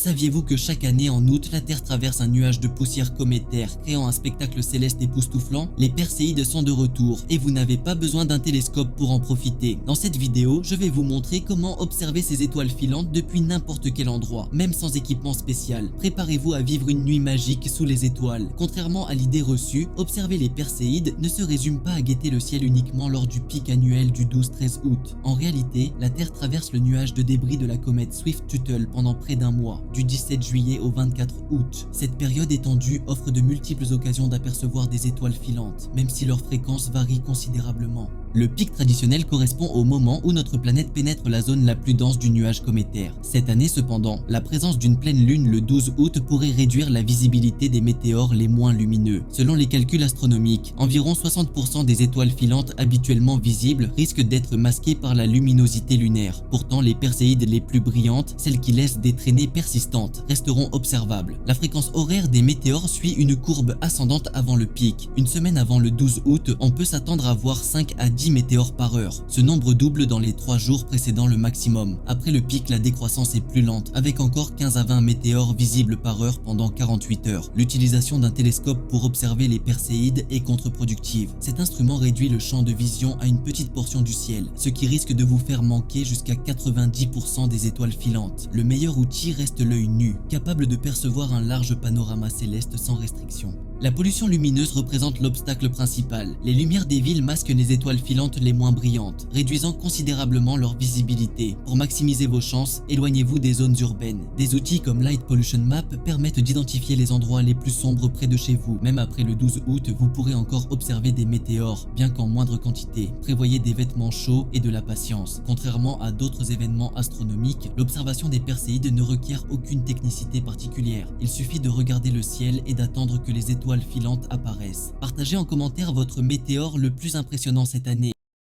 Saviez-vous que chaque année en août, la Terre traverse un nuage de poussière cométaire, créant un spectacle céleste époustouflant? Les Perséides sont de retour et vous n'avez pas besoin d'un télescope pour en profiter. Dans cette vidéo, je vais vous montrer comment observer ces étoiles filantes depuis n'importe quel endroit, même sans équipement spécial. Préparez-vous à vivre une nuit magique sous les étoiles. Contrairement à l'idée reçue, observer les Perséides ne se résume pas à guetter le ciel uniquement lors du pic annuel du 12-13 août. En réalité, la Terre traverse le nuage de débris de la comète Swift-Tuttle pendant près d'un mois, du 17 juillet au 24 août. Cette période étendue offre de multiples occasions d'apercevoir des étoiles filantes, même si leur fréquence varie considérablement. Le pic traditionnel correspond au moment où notre planète pénètre la zone la plus dense du nuage cométaire. Cette année cependant, la présence d'une pleine lune le 12 août pourrait réduire la visibilité des météores les moins lumineux. Selon les calculs astronomiques, environ 60% des étoiles filantes habituellement visibles risquent d'être masquées par la luminosité lunaire. Pourtant, les Perséides les plus brillantes, celles qui laissent des traînées persistantes, resteront observables. La fréquence horaire des météores suit une courbe ascendante avant le pic. Une semaine avant le 12 août, on peut s'attendre à voir 5 à 10 météores par heure. Ce nombre double dans les 3 jours précédant le maximum. Après le pic, la décroissance est plus lente, avec encore 15 à 20 météores visibles par heure pendant 48 heures. L'utilisation d'un télescope pour observer les Perséides est contre-productive. Cet instrument réduit le champ de vision à une petite portion du ciel, ce qui risque de vous faire manquer jusqu'à 90% des étoiles filantes. Le meilleur outil reste l'œil nu, capable de percevoir un large panorama céleste sans restriction. La pollution lumineuse représente l'obstacle principal. Les lumières des villes masquent les étoiles filantes les moins brillantes, réduisant considérablement leur visibilité. Pour maximiser vos chances, éloignez-vous des zones urbaines. Des outils comme Light Pollution Map permettent d'identifier les endroits les plus sombres près de chez vous. Même après le 12 août, vous pourrez encore observer des météores, bien qu'en moindre quantité. Prévoyez des vêtements chauds et de la patience. Contrairement à d'autres événements astronomiques, l'observation des Perséides ne requiert aucune technicité particulière. Il suffit de regarder le ciel et d'attendre que les étoiles filantes apparaissent. Partagez en commentaire votre météore le plus impressionnant cette année.